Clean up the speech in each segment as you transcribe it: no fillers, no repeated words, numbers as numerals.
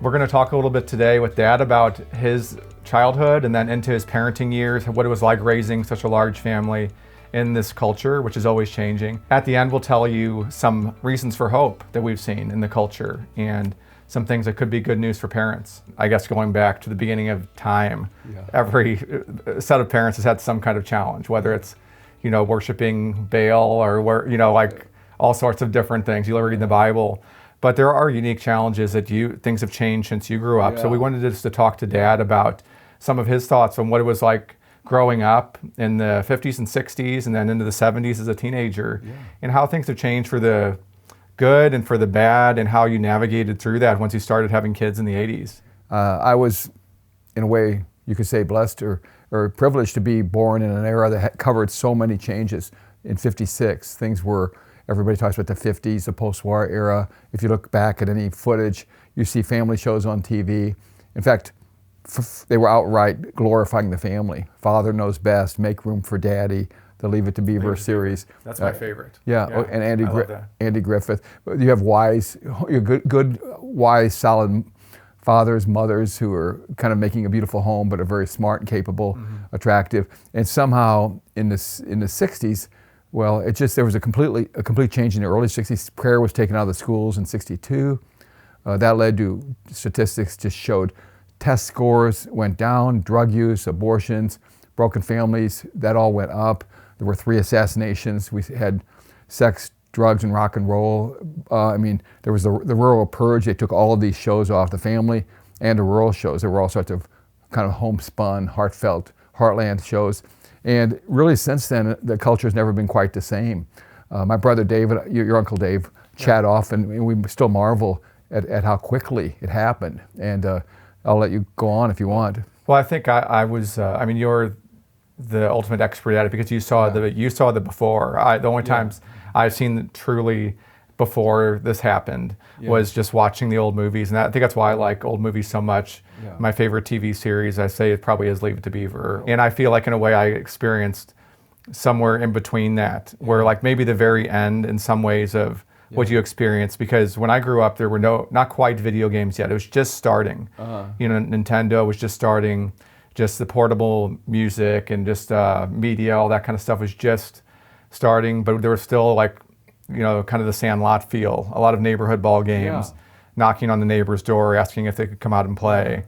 We're going to talk a little bit today with Dad about his childhood and then into his parenting years, what it was like raising such a large family in this culture, which is always changing. At the end, we'll tell you some reasons for hope that we've seen in the culture and some things that could be good news for parents. I guess going back to the beginning of time, every set of parents has had some kind of challenge, whether it's, worshiping Baal or like all sorts of different things. You read in the Bible. But there are unique challenges things have changed since you grew up. Yeah. So we wanted just to talk to Dad about some of his thoughts on what it was like growing up in the 50s and 60s and then into the 70s as a teenager, and how things have changed for the good and for the bad, and how you navigated through that once you started having kids in the 80s. I was, in a way, you could say blessed or privileged to be born in an era that covered so many changes. In 56, things were, everybody talks about the 50s, the post-war era. If you look back at any footage, you see family shows on TV. In fact, they were outright glorifying the family. Father knows best, make room for daddy, the Leave It to Beaver series. That's my favorite. Yeah, and Andy Griffith. You have good, wise, solid fathers, mothers who are kind of making a beautiful home, but are very smart and capable, attractive. And somehow in the 60s, well, there was a complete change in the early 60s. Prayer was taken out of the schools in 62. That led to statistics just showed test scores went down, drug use, abortions, broken families, that all went up. There were 3 assassinations. We had sex, drugs, and rock and roll. There was the rural purge. They took all of these shows off, the family and the rural shows. There were all sorts of kind of homespun, heartfelt, heartland shows. And really since then, the culture's never been quite the same. My brother David, your Uncle Dave, chat off, and we still marvel at how quickly it happened. And I'll let you go on if you want. Well, I think I was, you're the ultimate expert at it because you saw the before. The only times I've seen truly before this happened was just watching the old movies. And I think that's why I like old movies so much. Yeah. My favorite TV series, I say, it probably is Leave It to Beaver. And I feel like in a way I experienced somewhere in between that, where like maybe the very end in some ways of what you experienced, because when I grew up, there were not quite video games yet. It was just starting. Nintendo was just starting, just the portable music and just media, all that kind of stuff was just starting, but there was still like, kind of the Sandlot feel, a lot of neighborhood ball games, knocking on the neighbor's door, asking if they could come out and play.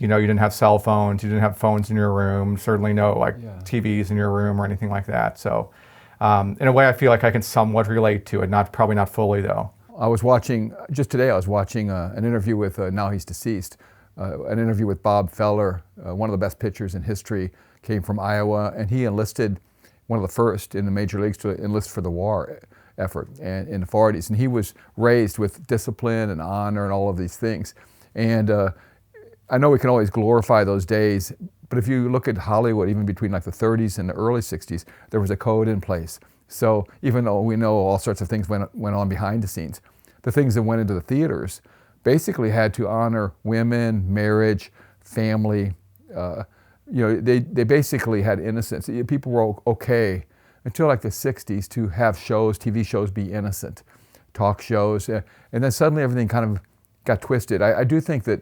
You didn't have cell phones, you didn't have phones in your room, certainly no TVs in your room or anything like that. So in a way, I feel like I can somewhat relate to it, probably not fully though. Just today I was watching an interview with, now he's deceased, an interview with Bob Feller, one of the best pitchers in history, came from Iowa, and he enlisted, one of the first in the major leagues to enlist for the war effort and in the 40s. And he was raised with discipline and honor and all of these things. And I know we can always glorify those days, but if you look at Hollywood, even between like the 30s and the early 60s, there was a code in place. So even though we know all sorts of things went on behind the scenes, the things that went into the theaters basically had to honor women, marriage, family. They basically had innocence. People were okay until like the 60s to have TV shows be innocent, talk shows, and then suddenly everything kind of got twisted. I do think that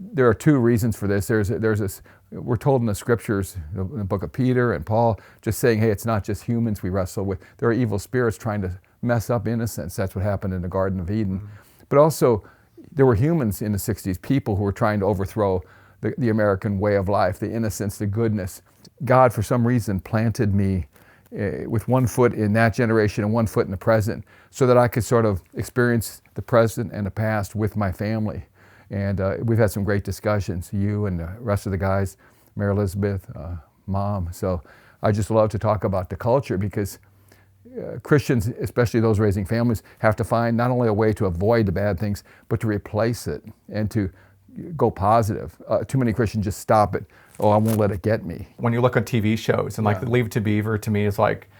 there are 2 reasons for this. There's this, we're told in the scriptures, in the book of Peter and Paul, just saying, hey, it's not just humans we wrestle with. There are evil spirits trying to mess up innocence. That's what happened in the Garden of Eden. But also, there were humans in the 60s, people who were trying to overthrow the American way of life, the innocence, the goodness. God, for some reason, planted me with one foot in that generation and one foot in the present, so that I could sort of experience the present and the past with my family. And we've had some great discussions, you and the rest of the guys, Mary Elizabeth, Mom. So I just love to talk about the culture, because Christians, especially those raising families, have to find not only a way to avoid the bad things, but to replace it and to go positive. Too many Christians just stop it. Oh, I won't let it get me. When you look at TV shows, and like Leave It to Beaver to me is like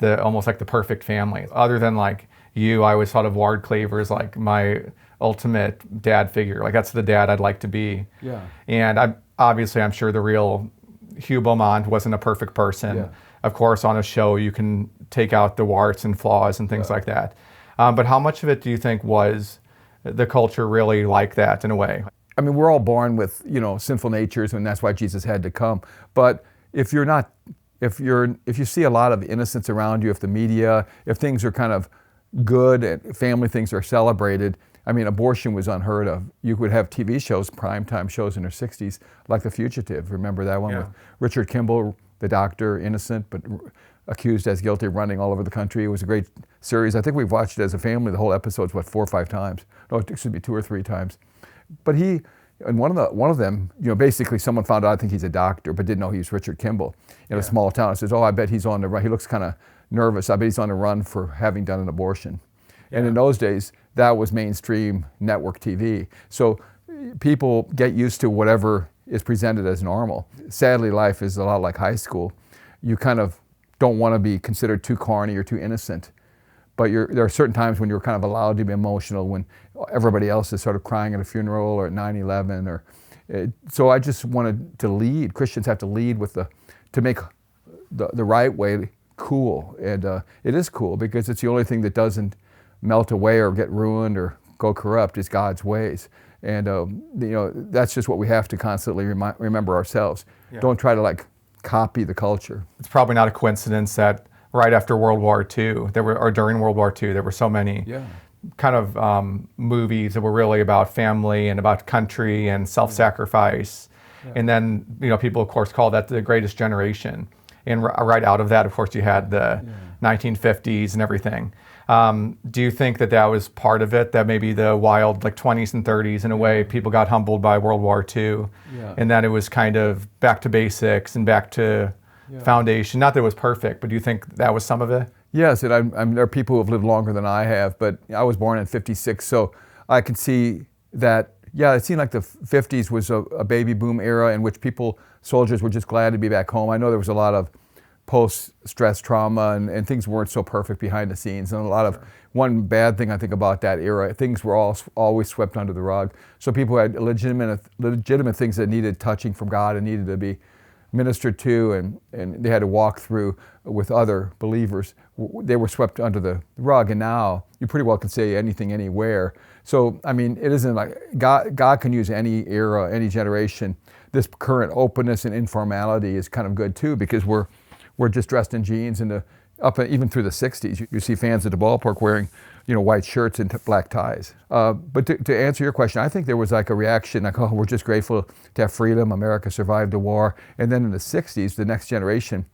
almost like the perfect family. Other than like you, I always thought of Ward Cleaver as like my ultimate dad figure. Like that's the dad I'd like to be. Yeah. And I'm sure the real Hugh Beaumont wasn't a perfect person. Yeah. Of course, on a show you can take out the warts and flaws and things like that. But how much of it do you think was the culture really like that in a way. I mean, we're all born with, sinful natures, and that's why Jesus had to come. But if you see a lot of innocence around you, if the media, if things are kind of good and family things are celebrated, I mean, abortion was unheard of. You would have TV shows, primetime shows in their 60s, like The Fugitive. Remember that one with Richard Kimball, the doctor, innocent, but accused as guilty, running all over the country. It was a great series. I think we've watched it as a family. The whole episode's, 4 or 5 times? No, excuse me, 2 or 3 times. But and one of them, basically someone found out, I think he's a doctor, but didn't know he was Richard Kimball in a small town. It says, I bet he's on the run. He looks kind of nervous. I bet he's on the run for having done an abortion. Yeah. And in those days, that was mainstream network TV. So people get used to whatever is presented as normal. Sadly, life is a lot like high school. You kind of don't want to be considered too corny or too innocent. But there are certain times when you're kind of allowed to be emotional, when everybody else is sort of crying at a funeral or at 9/11. So I just wanted to lead. Christians have to lead to make the right way cool. And it is cool because it's the only thing that doesn't melt away or get ruined or go corrupt is God's ways. And that's just what we have to constantly remember ourselves. Yeah. Don't try to copy the culture. It's probably not a coincidence that right after World War II, or during World War II, there were so many kind of movies that were really about family and about country and self-sacrifice. Yeah. And then, people of course call that the greatest generation. And right out of that, of course, you had the 1950s and everything. Do you think that was part of it, that maybe the wild 20s and 30s, in a way, people got humbled by World War II, and that it was kind of back to basics and back to foundation? Not that it was perfect, but do you think that was some of it? Yes, and there are people who have lived longer than I have, but I was born in '56, so I can see that, it seemed like the 50s was a baby boom era in which soldiers were just glad to be back home. I know there was a lot of post-stress trauma and things weren't so perfect behind the scenes. And one bad thing I think about that era, things were always swept under the rug. So people had legitimate things that needed touching from God and needed to be ministered to, and they had to walk through with other believers. They were swept under the rug, and now you pretty well can say anything anywhere. So, I mean, it isn't like God can use any era, any generation. This current openness and informality is kind of good too, because we're just dressed in jeans and even through the 60s. You see fans at the ballpark wearing white shirts and black ties. But to answer your question, I think there was a reaction we're just grateful to have freedom. America survived the war. And then in the 60s, the next generation,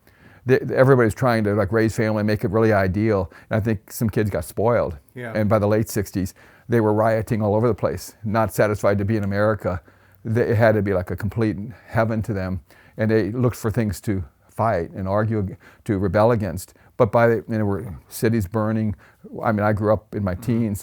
everybody's trying to raise family and make it really ideal. And I think some kids got spoiled. Yeah. And by the late 60s, they were rioting all over the place, not satisfied to be in America. It had to be a complete heaven to them. And they looked for things to fight and argue, to rebel against. But there were cities burning. I mean, I grew up in my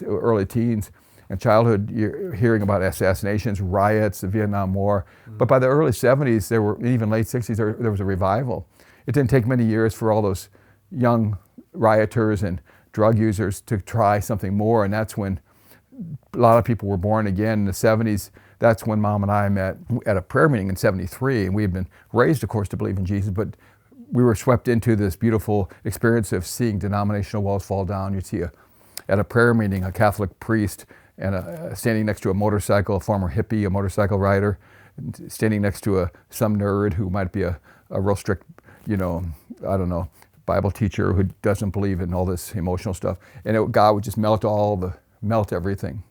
early teens and childhood, hearing about assassinations, riots, the Vietnam War. But by the early 70s, even late 60s, there was a revival. It didn't take many years for all those young rioters and drug users to try something more, and that's when a lot of people were born again. In the 70s, that's when Mom and I met at a prayer meeting in '73, and we had been raised, of course, to believe in Jesus, but we were swept into this beautiful experience of seeing denominational walls fall down. You'd see at a prayer meeting a Catholic priest and standing next to a motorcycle, a former hippie, a motorcycle rider, standing next to some nerd who might be a real strict, Bible teacher who doesn't believe in all this emotional stuff. And God would just melt everything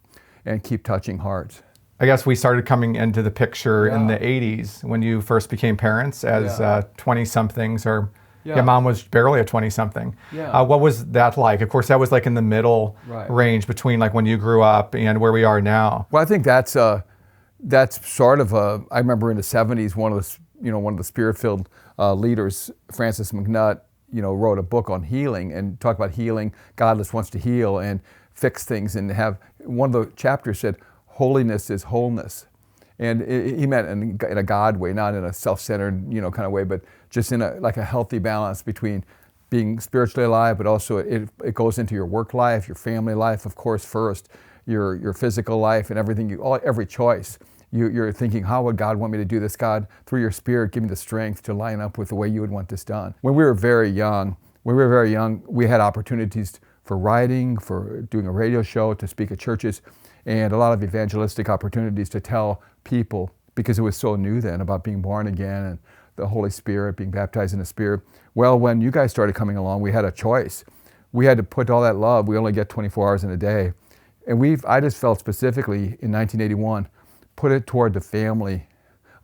and keep touching hearts. I guess we started coming into the picture in the 80s when you first became parents as 20-somethings, or Mom was barely a 20-something. Yeah. What was that like? Of course, that was in the middle range between when you grew up and where we are now. Well, I think that's sort of I remember in the 70s, one of the Spirit-filled leaders, Francis McNutt, wrote a book on healing and talked about healing. God just wants to heal and fix things, and one of the chapters said, holiness is wholeness. And he meant in a God way, not in a self-centered, kind of way, but just in a healthy balance between being spiritually alive, but also it goes into your work life, your family life, of course, first, your physical life and everything, every choice. You're thinking, how would God want me to do this? God, through your Spirit, give me the strength to line up with the way you would want this done. When we were very young, we had opportunities for writing, for doing a radio show, to speak at churches. and a lot of evangelistic opportunities to tell people, because it was so new then, about being born again and the Holy Spirit, being baptized in the Spirit. Well, when you guys started coming along, we had a choice. We had to put all that love. We only get 24 hours in a day. And I just felt specifically in 1981, put it toward the family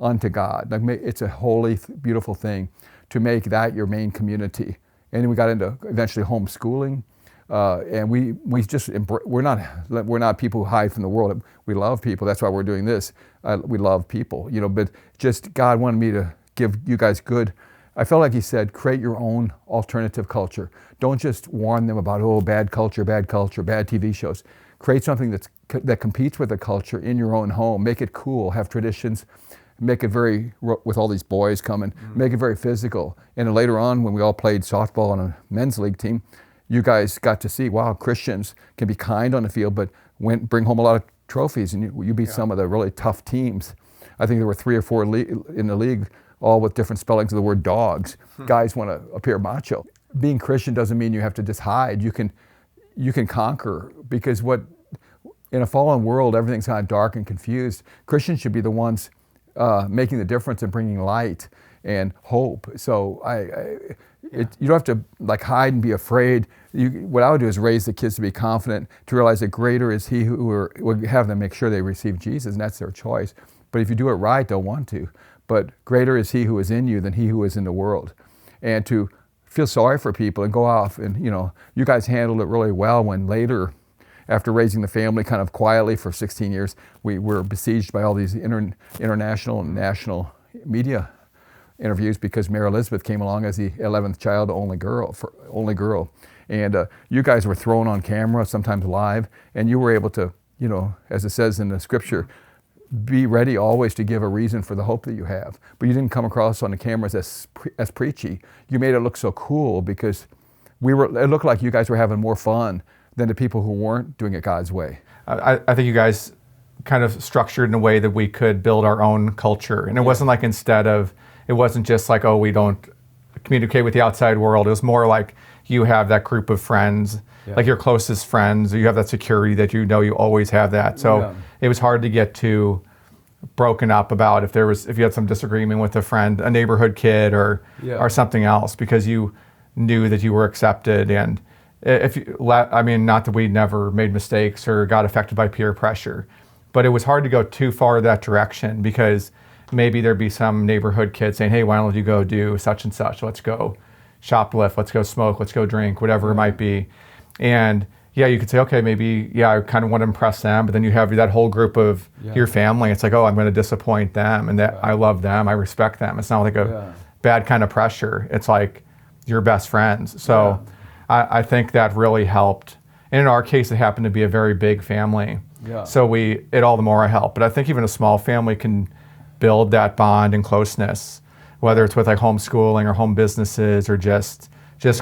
unto God. Like, it's a holy, beautiful thing to make that your main community. And then we got into eventually homeschooling. And we're not people who hide from the world. We love people. That's why we're doing this. We love people, but just God wanted me to give you guys good. I felt like he said, create your own alternative culture. Don't just warn them about, bad culture, bad TV shows. Create something that competes with the culture in your own home. Make it cool, have traditions, make it with all these boys coming, make it very physical. And then later on, when we all played softball on a men's league team, you guys got to see, wow, Christians can be kind on the field, but bring home a lot of trophies, and you beat some of the really tough teams. I think there were 3 or 4 in the league, all with different spellings of the word dogs. Guys want to appear macho. Being Christian doesn't mean you have to just hide. You can conquer, because in a fallen world, everything's kind of dark and confused. Christians should be the ones making the difference and bringing light and hope. So you don't have to hide and be afraid. What I would do is raise the kids to be confident, to realize that greater is he who would have them make sure they receive Jesus, and that's their choice. But if you do it right, they'll want to. But greater is he who is in you than he who is in the world. And to feel sorry for people and go off and, you guys handled it really well when later, after raising the family kind of quietly for 16 years, we were besieged by all these international and national media interviews because Mary Elizabeth came along as the 11th child, only girl. And you guys were thrown on camera, sometimes live, and you were able to, as it says in the scripture, be ready always to give a reason for the hope that you have. But you didn't come across on the cameras as preachy. You made it look so cool because it looked like you guys were having more fun than the people who weren't doing it God's way. I think you guys kind of structured in a way that we could build our own culture. And it wasn't like it wasn't just like, we don't communicate with the outside world. It was more like you have that group of friends, like your closest friends, you have that security that you always have that. So it was hard to get too broken up about if you had some disagreement with a friend, a neighborhood kid or something else, because you knew that you were accepted. And not that we never made mistakes or got affected by peer pressure, but it was hard to go too far that direction, because maybe there'd be some neighborhood kid saying, hey, why don't you go do such and such? Let's go shoplift, let's go smoke, let's go drink, whatever it might be. And you could say, okay, maybe, I kind of want to impress them, but then you have that whole group of your family. It's like, I'm going to disappoint them, and that I love them, I respect them. It's not like a bad kind of pressure. It's like your best friends. So I think that really helped. And in our case, it happened to be a very big family. So it all the more helped. But I think even a small family can build that bond and closeness, whether it's with like homeschooling or home businesses or just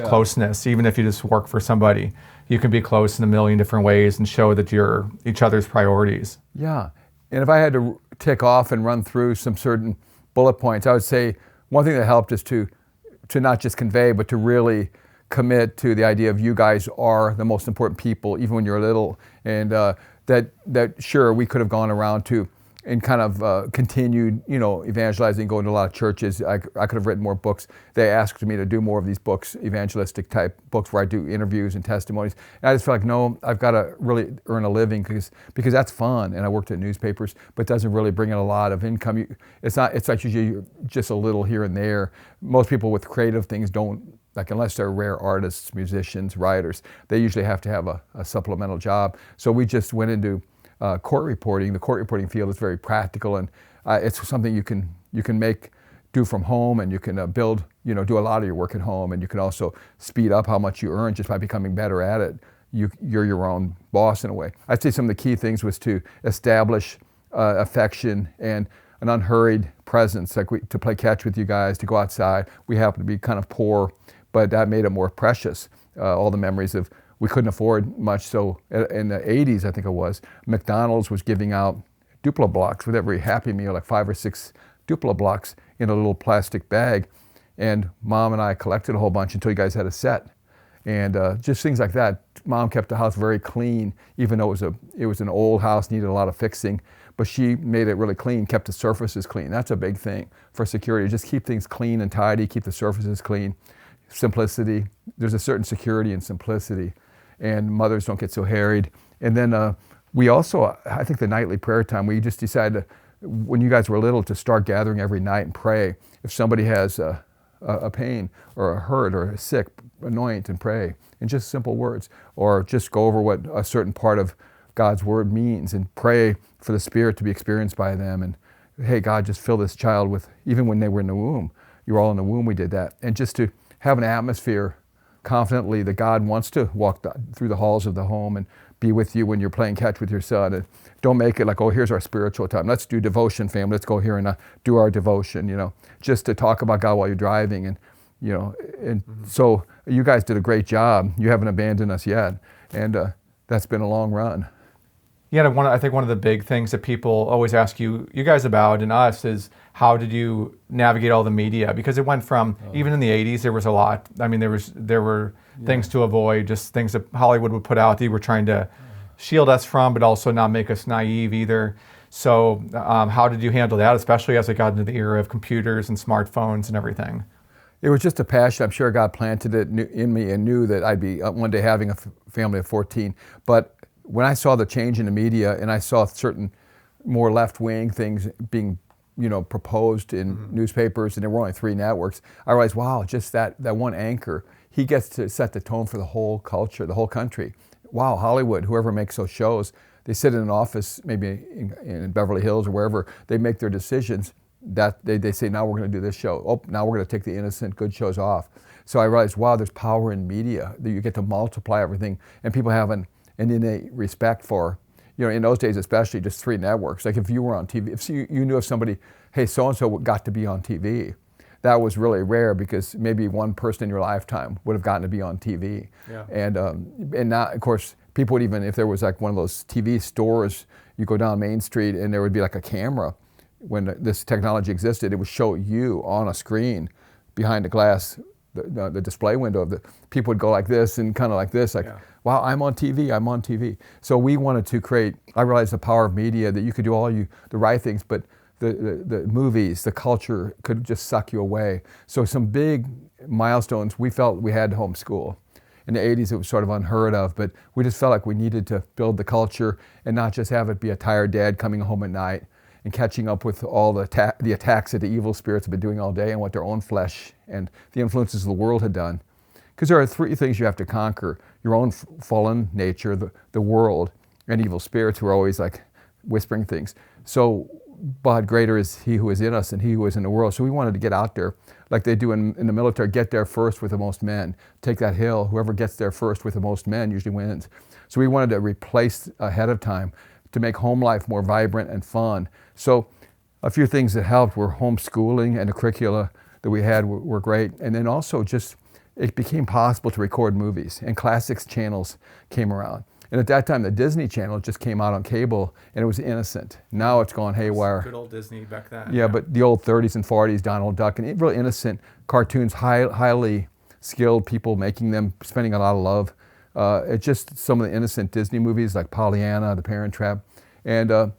closeness. Even if you just work for somebody, you can be close in a million different ways and show that you're each other's priorities. Yeah. And if I had to tick off and run through some certain bullet points, I would say one thing that helped is to not just convey, but to really commit to the idea of you guys are the most important people, even when you're little. And that sure, we could have gone around to and kind of continued, evangelizing, going to a lot of churches. I could have written more books. They asked me to do more of these books, evangelistic type books where I do interviews and testimonies. And I just felt like, no, I've got to really earn a living because that's fun. And I worked at newspapers, but it doesn't really bring in a lot of income. It's like usually just a little here and there. Most people with creative things don't, unless they're rare artists, musicians, writers, they usually have to have a supplemental job. So we just went into court reporting. The court reporting field is very practical, and it's something you can do from home, and you can build, do a lot of your work at home, and you can also speed up how much you earn just by becoming better at it. You're your own boss in a way. I'd say some of the key things was to establish affection and an unhurried presence, to play catch with you guys, to go outside. We happen to be kind of poor, but that made it more precious. All the memories of, we couldn't afford much, so in the 80s, I think it was, McDonald's was giving out Duplo blocks with every Happy Meal, like 5 or 6 Duplo blocks in a little plastic bag. And Mom and I collected a whole bunch until you guys had a set. and just things like that. Mom kept the house very clean, even though it was an old house, needed a lot of fixing. But she made it really clean, kept the surfaces clean. That's a big thing for security. Just keep things clean and tidy, keep the surfaces clean. Simplicity. There's a certain security in simplicity, and mothers don't get so harried. And then we also, I think the nightly prayer time, we just decided when you guys were little to start gathering every night and pray. If somebody has a pain or a hurt or a sick, anoint and pray in just simple words, or just go over what a certain part of God's word means and pray for the Spirit to be experienced by them. And hey, God, just fill this child with, even when they were in the womb, you were all in the womb, we did that. And just to have an atmosphere confidently that God wants to walk through the halls of the home and be with you when you're playing catch with your son. And don't make it like, oh, here's our spiritual time. Let's do devotion, family. Let's go here and do our devotion, just to talk about God while you're driving. And, and so you guys did a great job. You haven't abandoned us yet. And that's been a long run. Yeah, I think one of the big things that people always ask you guys about and us is how did you navigate all the media? Because it went from, even in the 80s, there was a lot. I mean, there were things to avoid, just things that Hollywood would put out that you were trying to shield us from, but also not make us naive either. So how did you handle that, especially as it got into the era of computers and smartphones and everything? It was just a passion. I'm sure God planted it in me and knew that I'd be one day having a family of 14. But when I saw the change in the media and I saw certain more left-wing things being, proposed in newspapers, and there were only 3 networks, I realized, wow, just that one anchor, he gets to set the tone for the whole culture, the whole country. Wow, Hollywood, whoever makes those shows, they sit in an office, maybe in Beverly Hills or wherever, they make their decisions. That they say, now we're going to do this show. Oh, now we're going to take the innocent, good shows off. So I realized, wow, there's power in media, that you get to multiply everything, and people have an innate respect for, in those days especially, just 3 networks. Like if you were on TV, if you knew of somebody, hey, so-and-so got to be on TV, that was really rare because maybe one person in your lifetime would have gotten to be on TV. Yeah. And now, of course, people would even, if there was like one of those TV stores, you go down Main Street and there would be like a camera. When this technology existed, it would show you on a screen behind the glass, the display window of the people would go like this and kind of like this, wow, I'm on TV, I'm on TV. So we wanted to create, I realized the power of media, that you could do the right things, but the movies, the culture could just suck you away. So some big milestones, we felt we had to homeschool. In the 80s, it was sort of unheard of, but we just felt like we needed to build the culture and not just have it be a tired dad coming home at night and catching up with all the attacks that the evil spirits have been doing all day and what their own flesh and the influences of the world had done. Because there are 3 things you have to conquer: your own fallen nature, the world, and evil spirits who are always like whispering things. So, but greater is he who is in us than he who is in the world. So we wanted to get out there like they do in the military, get there first with the most men. Take that hill, whoever gets there first with the most men usually wins. So we wanted to replace ahead of time to make home life more vibrant and fun. So a few things that helped were homeschooling, and the curricula that we had were great. And then also just, it became possible to record movies, and classics channels came around. And at that time, the Disney Channel just came out on cable, and it was innocent. Now it's gone haywire. Good old Disney back then. Yeah, but the old 30s and 40s, Donald Duck, and really innocent cartoons, highly skilled people making them, spending a lot of love. It's just some of the innocent Disney movies like Pollyanna, The Parent Trap, and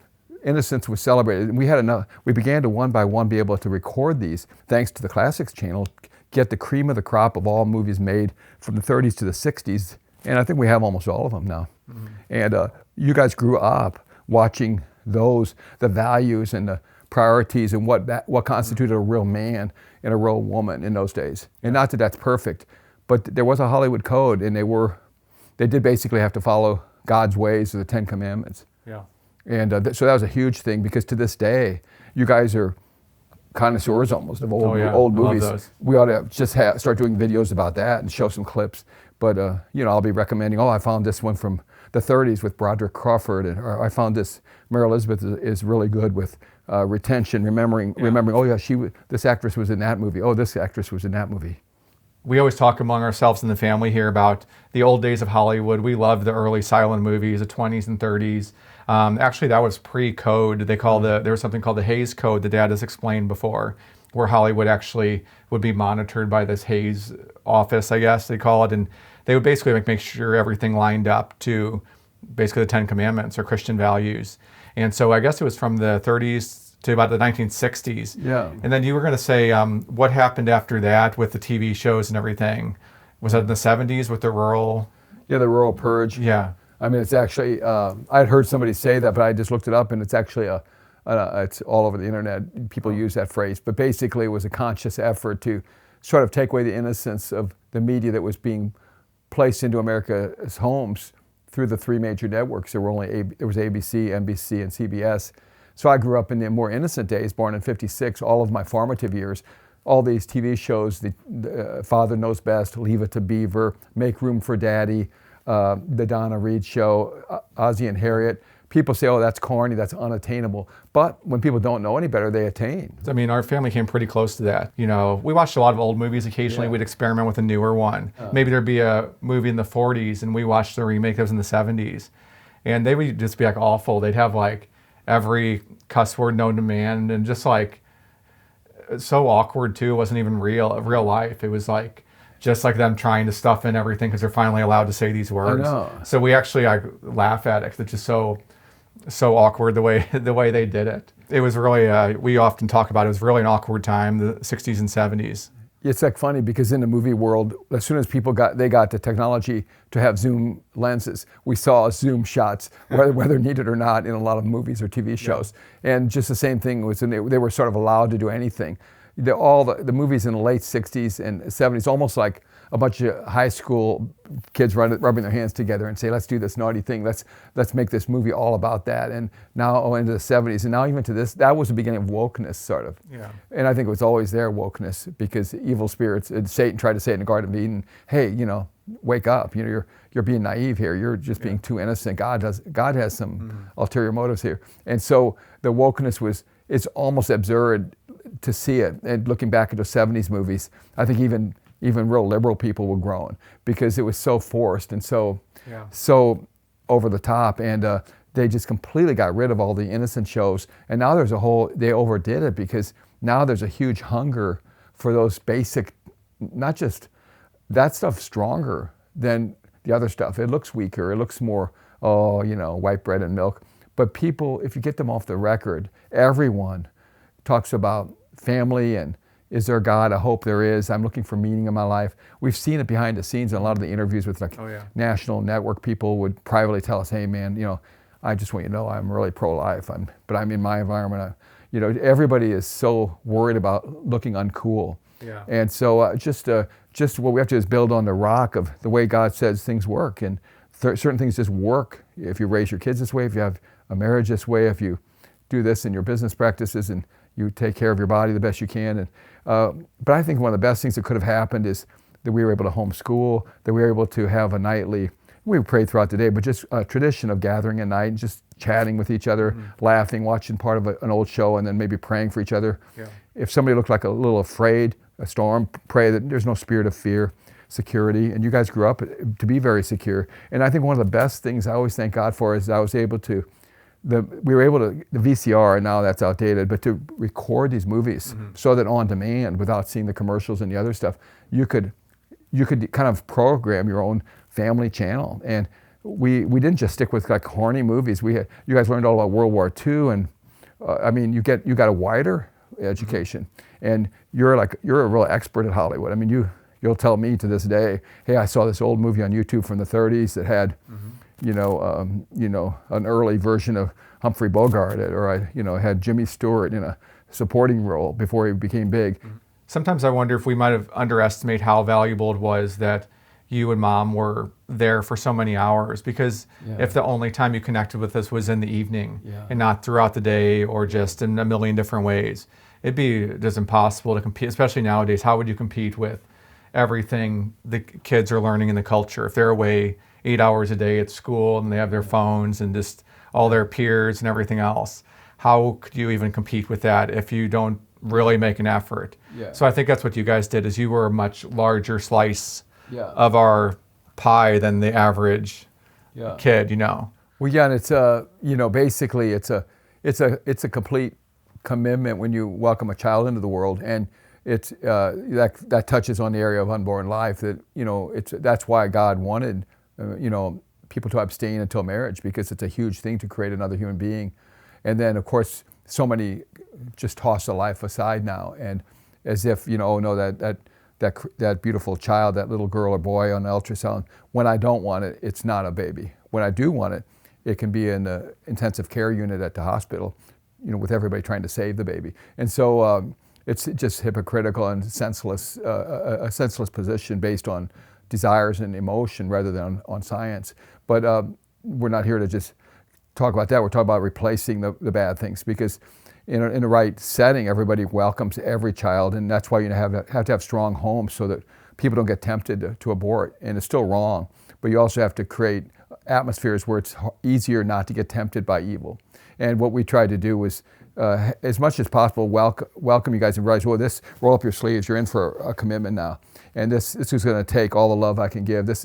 innocence was celebrated. And we began to one by one be able to record these, thanks to the Classics Channel, get the cream of the crop of all movies made from the 30s to the 60s, and I think we have almost all of them now. Mm-hmm. And you guys grew up watching those, the values and the priorities and what constituted a real man and a real woman in those days. And not that that's perfect, but there was a Hollywood code, and they did basically have to follow God's ways of the 10 Commandments. Yeah. And so that was a huge thing, because to this day, you guys are connoisseurs almost of old movies. We ought to just start doing videos about that and show some clips. But I'll be recommending, I found this one from the 30s with Broderick Crawford, or I found this, Mary Elizabeth is really good with retention, remembering, this actress was in that movie. Oh, this actress was in that movie. We always talk among ourselves in the family here about the old days of Hollywood. We loved the early silent movies, the 20s and 30s. Actually, that was pre-code. There was something called the Hays Code that Dad has explained before, where Hollywood actually would be monitored by this Hays office, I guess they call it, and they would basically make sure everything lined up to basically the Ten Commandments or Christian values. And so I guess it was from the 30s to about the 1960s. Yeah. And then you were going to say what happened after that with the TV shows and everything. Was that in the 70s with the rural? Yeah, the rural purge. Yeah. I mean, it's actually, I had heard somebody say that, but I just looked it up, and it's actually it's all over the internet. People use that phrase. But basically, it was a conscious effort to sort of take away the innocence of the media that was being placed into America's homes through the three major networks. There was ABC, NBC, and CBS. So I grew up in the more innocent days, born in '56, all of my formative years. All these TV shows, the Father Knows Best, Leave It to Beaver, Make Room for Daddy, the Donna Reed Show, Ozzie and Harriet. People say, oh, that's corny, that's unattainable. But when people don't know any better, they attain. I mean, our family came pretty close to that. You know, we watched a lot of old movies occasionally. Yeah. We'd experiment with a newer one. Maybe there'd be a movie in the 40s and we watched the remake that was in the 70s. And they would just be like awful. They'd have like every cuss word known to man and just like so awkward too. It wasn't even real life. It was like just like them trying to stuff in everything because they're finally allowed to say these words. I know. So we actually laugh at it 'cause it's just so awkward the way they did it. It was really we often talk about it was really an awkward time, the 60s and 70s. It's like funny because in the movie world, as soon as people got the technology to have zoom lenses, we saw zoom shots, whether needed or not, in a lot of movies or TV shows. Yeah. And just the same thing was, they were sort of allowed to do anything. All the movies in the late 60s and 70s, almost like a bunch of high school kids rubbing their hands together and say, let's do this naughty thing. Let's make this movie all about that. And now into the 70s, and now even to this, that was the beginning of wokeness, sort of. Yeah. And I think it was always there, wokeness, because evil spirits, Satan tried to say it in the Garden of Eden, hey, wake up. You're being naive here. You're just being too innocent. God has some ulterior motives here. And so the wokeness it's almost absurd to see it. And looking back at the 70s movies, I think even real liberal people were grown because it was so forced and so over the top, and they just completely got rid of all the innocent shows. And now they overdid it because now there's a huge hunger for those basic, not just that stuff stronger than the other stuff. It looks weaker. It looks more, white bread and milk. But people, if you get them off the record, everyone talks about family and is there a God? I hope there is. I'm looking for meaning in my life. We've seen it behind the scenes in a lot of the interviews with national network people would privately tell us, hey man, I just want you to know I'm really pro-life, but I'm in my environment. Everybody is so worried about looking uncool. Yeah. And so just what we have to do is build on the rock of the way God says things work. And certain things just work. If you raise your kids this way, if you have a marriage this way, if you do this in your business practices and you take care of your body the best you can. But I think one of the best things that could have happened is that we were able to homeschool, that we were able to have a nightly, we prayed throughout the day, but just a tradition of gathering at night and just chatting with each other, laughing, watching part of an old show, and then maybe praying for each other. Yeah. If somebody looked like a little afraid, a storm, pray that there's no spirit of fear, security. And you guys grew up to be very secure. And I think one of the best things I always thank God for is I was able to, the VCR, now that's outdated, but to record these movies so that on demand, without seeing the commercials and the other stuff, you could kind of program your own family channel. And we didn't just stick with like horny movies. You guys learned all about World War II, and you got a wider education, and you're a real expert at Hollywood. I mean, you'll tell me to this day, hey, I saw this old movie on YouTube from the 30s that had an early version of Humphrey Bogart, or I had Jimmy Stewart in a supporting role before he became big. Sometimes I wonder if we might have underestimated how valuable it was that you and Mom were there for so many hours, because if the only time you connected with us was in the evening and not throughout the day or just in a million different ways, it'd be just impossible to compete, especially nowadays. How would you compete with everything the kids are learning in the culture if they're away 8 hours a day at school and they have their phones and just all their peers and everything else? How could you even compete with that if you don't really make an effort? So I think that's what you guys did, is you were a much larger slice of our pie than the average kid, Well, and it's basically it's a complete commitment when you welcome a child into the world, and that touches on the area of unborn life. That that's why God wanted people to abstain until marriage, because it's a huge thing to create another human being. And then of course so many just toss the life aside now, and as if oh no, that beautiful child, that little girl or boy on the ultrasound, when I don't want it, it's not a baby. When I do want it, it can be in the intensive care unit at the hospital, with everybody trying to save the baby. And so it's just hypocritical and senseless, a senseless position based on desires and emotion rather than on science. But we're not here to just talk about that. We're talking about replacing the bad things, because in the right setting, everybody welcomes every child, and that's why you have to have strong homes so that people don't get tempted to abort. And it's still wrong, but you also have to create atmospheres where it's easier not to get tempted by evil. And what we tried to do was, as much as possible, welcome you guys and realize, well, roll up your sleeves, you're in for a commitment now. And this is going to take all the love I can give. This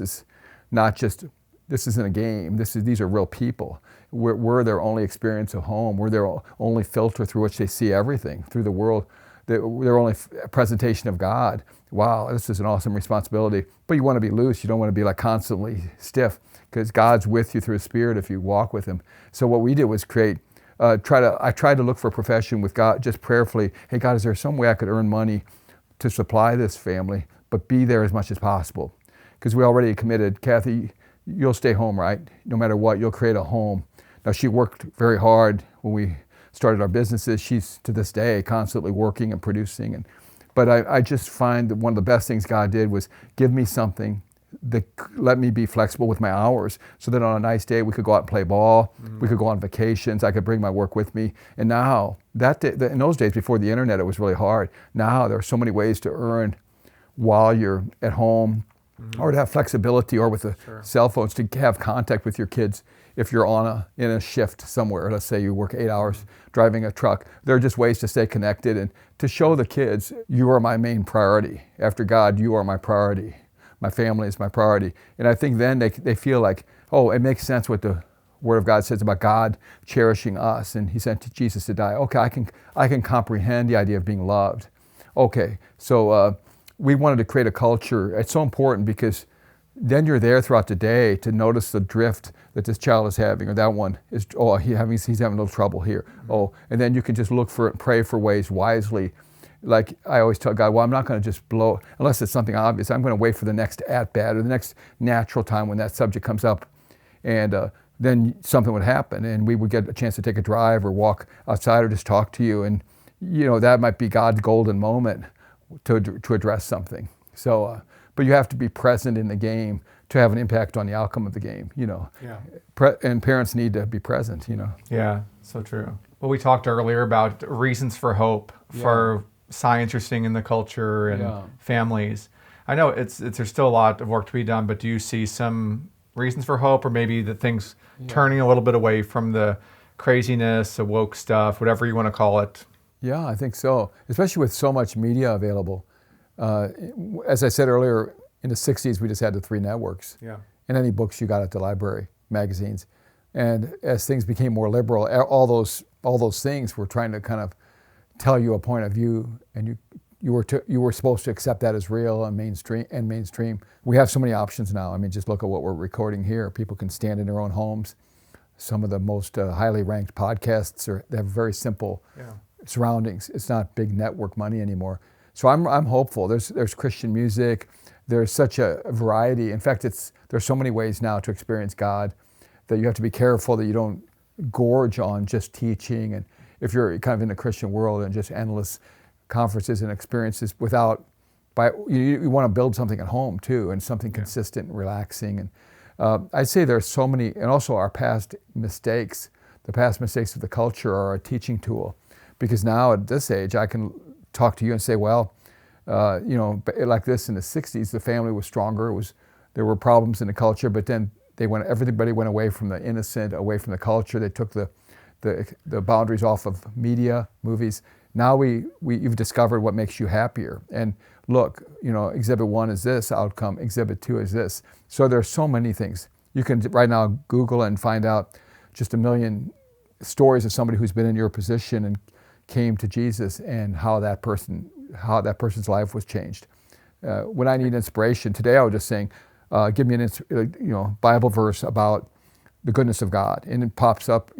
isn't a game. These are real people. We're their only experience of home. We're their only filter through which they see everything, through the world. Their only presentation of God. Wow, this is an awesome responsibility. But you want to be loose. You don't want to be like constantly stiff, because God's with you through His Spirit if you walk with Him. So what we did was I tried to look for a profession with God, just prayerfully. Hey God, is there some way I could earn money to supply this family, but be there as much as possible? Because we already committed. Kathy, you'll stay home, right? No matter what, you'll create a home. Now, she worked very hard when we started our businesses. She's, to this day, constantly working and producing. But I just find that one of the best things God did was give me something that let me be flexible with my hours, so that on a nice day we could go out and play ball, we could go on vacations, I could bring my work with me. And now, in those days before the internet, it was really hard. Now there are so many ways to earn while you're at home, or to have flexibility, or with the cell phones to have contact with your kids. If you're in a shift somewhere, let's say you work 8 hours driving a truck, there are just ways to stay connected and to show the kids, you are my main priority. After God, you are my priority. My family is my priority. And I think then they feel like, oh, it makes sense what the Word of God says about God cherishing us, and He sent Jesus to die. Okay, I can comprehend the idea of being loved. Okay, so we wanted to create a culture. It's so important, because then you're there throughout the day to notice the drift that this child is having, or that one is, he's having a little trouble here. And then you can just look for it and pray for ways wisely. Like I always tell God, well, I'm not going to just blow, unless it's something obvious. I'm going to wait for the next at-bat or the next natural time when that subject comes up. And then something would happen, and we would get a chance to take a drive or walk outside or just talk to you. And, that might be God's golden moment to address something. So, but you have to be present in the game to have an impact on the outcome of the game, Yeah. And parents need to be present, Yeah, so true. Well, we talked earlier about reasons for hope for science you're seeing in the culture and families. I know there's still a lot of work to be done, but do you see some reasons for hope, or maybe that things turning a little bit away from the craziness, the woke stuff, whatever you want to call it? Yeah, I think so, especially with so much media available. As I said earlier, in the 60s, we just had the 3 networks. Yeah. And any books you got at the library, magazines. And as things became more liberal, all those things were trying to kind of tell you a point of view, and you were supposed to accept that as real and mainstream. We have so many options now. I mean, just look at what we're recording here. People can stand in their own homes. Some of the most highly ranked podcasts they have very simple surroundings. It's not big network money anymore. So I'm hopeful. There's Christian music. There's such a variety. In fact, there's so many ways now to experience God that you have to be careful that you don't gorge on just teaching. And if you're kind of in the Christian world and just endless conferences and experiences you want to build something at home too, and something consistent and relaxing. And I'd say there's so many, and also our past mistakes, the past mistakes of the culture are a teaching tool. Because now at this age, I can talk to you and say, well, like this in the 60s, the family was stronger. There were problems in the culture, but then everybody went away from the innocent, away from the culture. They took the boundaries off of media, movies. Now you've discovered what makes you happier. And look, exhibit 1 is this outcome, exhibit 2 is this. So there's so many things. You can right now Google and find out just 1 million stories of somebody who's been in your position and came to Jesus, and how that person how that person's life was changed. When I need inspiration, today I was just saying, give me an Bible verse about the goodness of God, and it pops up.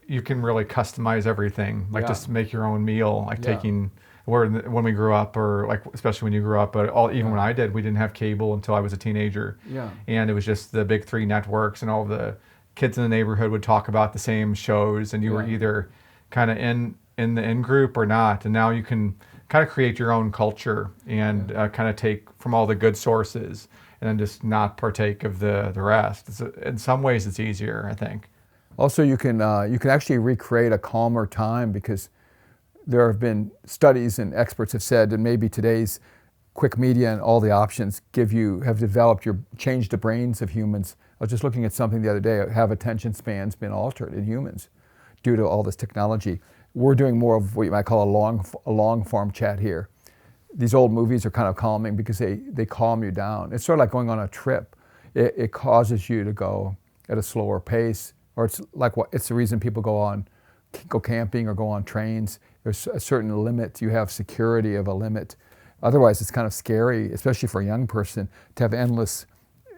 You can really customize everything, like Yeah. just make your own meal, like Yeah. taking when we grew up, or like especially when you grew up, but even when I did, we didn't have cable until I was a teenager. Yeah. And it was just the big three networks, and all the kids in the neighborhood would talk about the same shows, and you were Yeah. either kind of in the in group or not. And now you can kind of create your own culture and kind of take from all the good sources and then just not partake of the rest. In some ways, it's easier, I think. Also, you can actually recreate a calmer time, because there have been studies and experts have said that maybe today's quick media and all the options changed the brains of humans. I was just looking at something the other day. Have attention spans been altered in humans due to all this technology? We're doing more of what you might call a long form chat here. These old movies are kind of calming because they calm you down. It's sort of like going on a trip. It causes you to go at a slower pace, or it's the reason people go camping or go on trains. There's a certain limit. You have security of a limit. Otherwise, it's kind of scary, especially for a young person, to have endless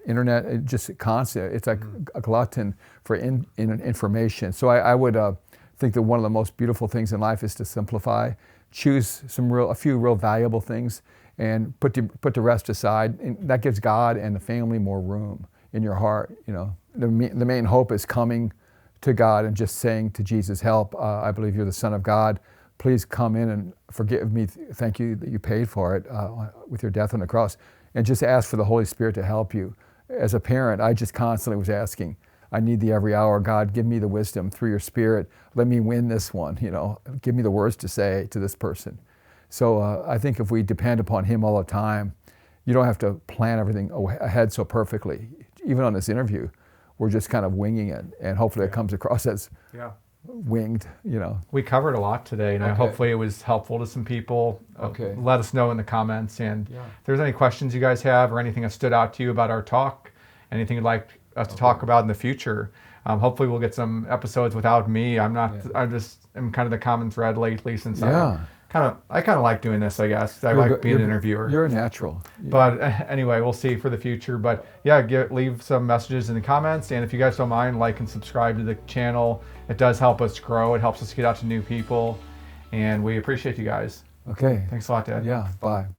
internet, just constant. It's like a glutton for information. So I would think that one of the most beautiful things in life is to simplify, choose a few real valuable things, and put the rest aside. And that gives God and the family more room in your heart. The main hope is coming to God and just saying to Jesus, "Help! I believe you're the Son of God. Please come in and forgive me. Thank you that you paid for it with your death on the cross." And just ask for the Holy Spirit to help you. As a parent, I just constantly was asking, I need thee every hour. God, give me the wisdom through your Spirit. Let me win this one. Give me the words to say to this person. So I think if we depend upon Him all the time, you don't have to plan everything ahead so perfectly. Even on this interview, we're just kind of winging it, and hopefully it comes across as winged. We covered a lot today, and Okay. hopefully it was helpful to some people. Okay. Let us know in the comments, and if there's any questions you guys have or anything that stood out to you about our talk, anything you'd like us to talk about in the future. Hopefully we'll get some episodes without me. I'm kind of the common thread lately, since I kind of like doing this, I guess. I like being an interviewer. You're a natural. But anyway, we'll see for the future. But leave some messages in the comments. And if you guys don't mind, like and subscribe to the channel. It does help us grow. It helps us get out to new people. And we appreciate you guys. Okay. Thanks a lot, Dad. Yeah, bye.